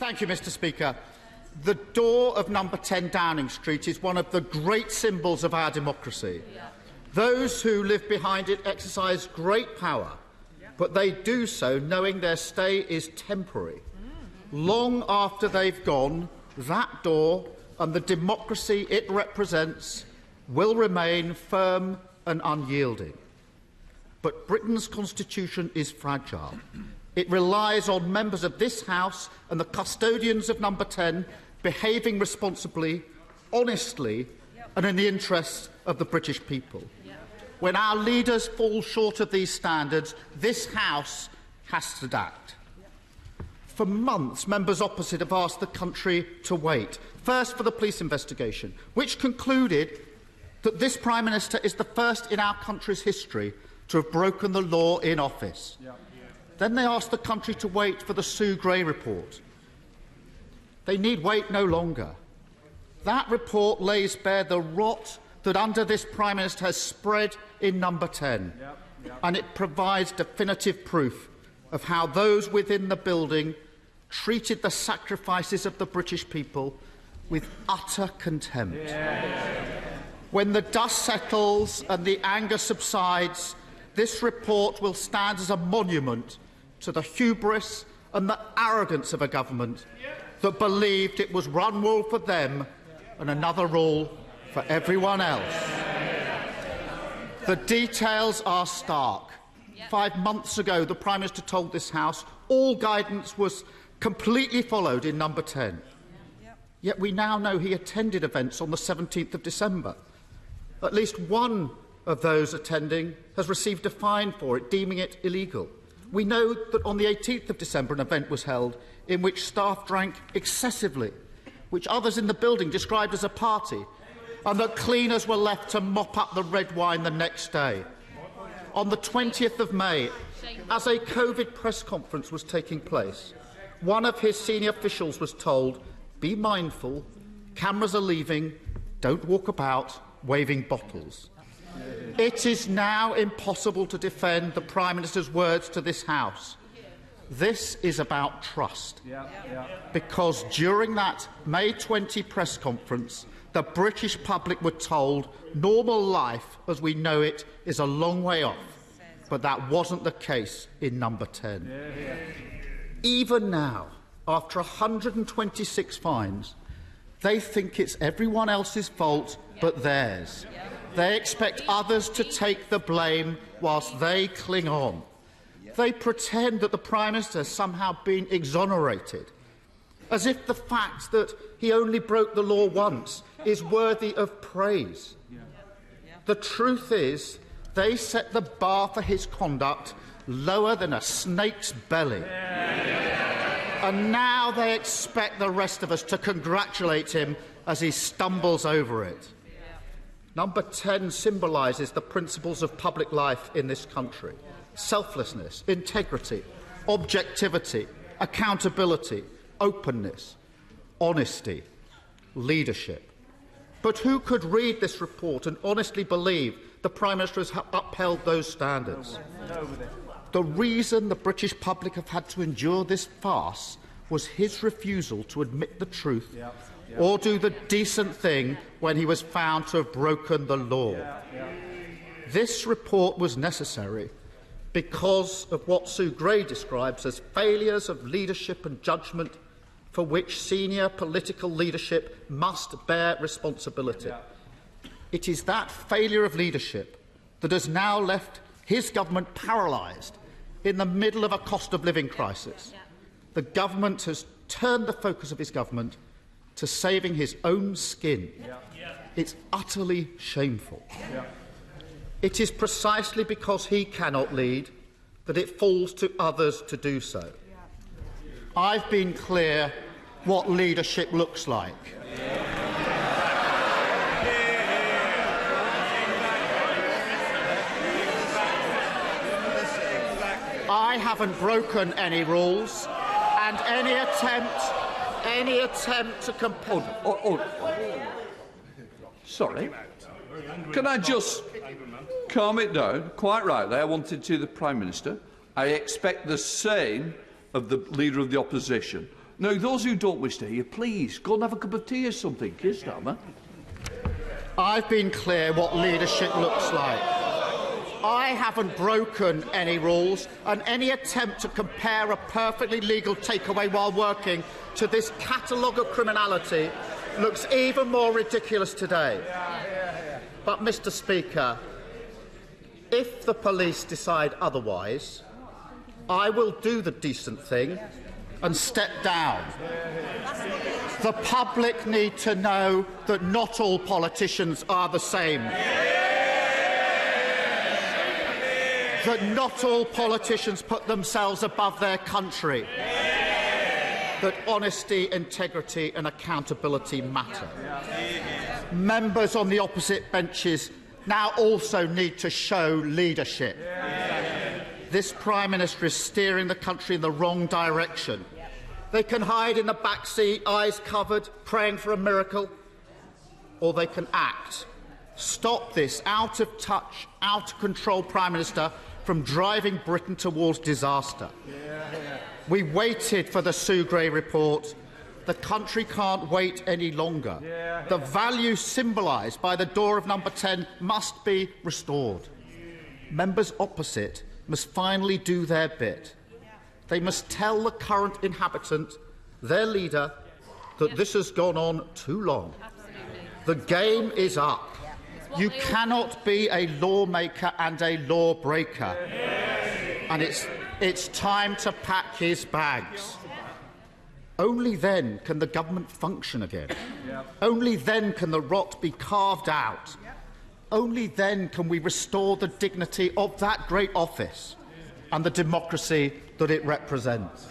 Thank you, Mr. Speaker. The door of number 10 Downing Street is one of the great symbols of our democracy. Those who live behind it exercise great power, but they do so knowing their stay is temporary. Long after they've gone, that door and the democracy it represents will remain firm and unyielding. But Britain's constitution is fragile. It relies on members of this House and the custodians of number 10 behaving responsibly, honestly and in the interests of the British people. When our leaders fall short of these standards, this House has to act. For months, members opposite have asked the country to wait. First for the police investigation, which concluded that this Prime Minister is the first in our country's history to have broken the law in office. Then they asked the country to wait for the Sue Gray report. They need wait no longer. That report lays bare the rot that under this Prime Minister has spread in number 10, and it provides definitive proof of how those within the building treated the sacrifices of the British people with utter contempt. When the dust settles and the anger subsides, this report will stand as a monument to the hubris and the arrogance of a government that believed it was one rule for them and another rule for everyone else. The details are stark. 5 months ago, the Prime Minister told this House all guidance was completely followed in number 10. Yet we now know he attended events on the 17th of December. At least one of those attending has received a fine for it, deeming it illegal. We know that on the 18th of December an event was held in which staff drank excessively, which others in the building described as a party, and that cleaners were left to mop up the red wine the next day. On the 20th of May, as a COVID press conference was taking place, one of his senior officials was told, "Be mindful, cameras are leaving, don't walk about waving bottles." It is now impossible to defend the Prime Minister's words to this House. This is about trust, because during that May 20 press conference, the British public were told normal life as we know it is a long way off, but that wasn't the case in number 10. Even now, after 126 fines, they think it's everyone else's fault but theirs. They expect others to take the blame whilst they cling on. They pretend that the Prime Minister has somehow been exonerated, as if the fact that he only broke the law once is worthy of praise. The truth is, they set the bar for his conduct lower than a snake's belly. And now they expect the rest of us to congratulate him as he stumbles over it. Number 10 symbolises the principles of public life in this country: selflessness, integrity, objectivity, accountability, openness, honesty, leadership. But who could read this report and honestly believe the Prime Minister has upheld those standards? The reason the British public have had to endure this farce was his refusal to admit the truth or do the decent thing when he was found to have broken the law. This report was necessary because of what Sue Gray describes as failures of leadership and judgment for which senior political leadership must bear responsibility. It is that failure of leadership that has now left his government paralysed in the middle of a cost of living crisis. The government has turned the focus of his government to saving his own skin. It's utterly shameful. It is precisely because he cannot lead that it falls to others to do so. I've been clear what leadership looks like. I haven't broken any rules, and any attempt to compel. Sorry. Can I just calm it down? Quite rightly, I wanted to the Prime Minister. I expect the same of the Leader of the Opposition. No, those who don't wish to hear, please, go and have a cup of tea or something. Keir Starmer. I've been clear what leadership looks like. I haven't broken any rules, and any attempt to compare a perfectly legal takeaway while working to this catalogue of criminality looks even more ridiculous today. But, Mr. Speaker, if the police decide otherwise, I will do the decent thing and step down. The public need to know that not all politicians are the same. That not all politicians put themselves above their country. That honesty, integrity and accountability matter. Members on the opposite benches now also need to show leadership. This Prime Minister is steering the country in the wrong direction. They can hide in the back seat, eyes covered, praying for a miracle, or they can act. Stop this out-of-touch, out-of-control Prime Minister from driving Britain towards disaster. We waited for the Sue Gray report. The country can't wait any longer. The values symbolised by the door of number 10 must be restored. Members opposite must finally do their bit. They must tell the current inhabitant, their leader, that this has gone on too long. The game is up. You cannot be a lawmaker and a lawbreaker. And it's time to pack his bags. Only then can the government function again. Only then can the rot be carved out. Only then can we restore the dignity of that great office and the democracy that it represents.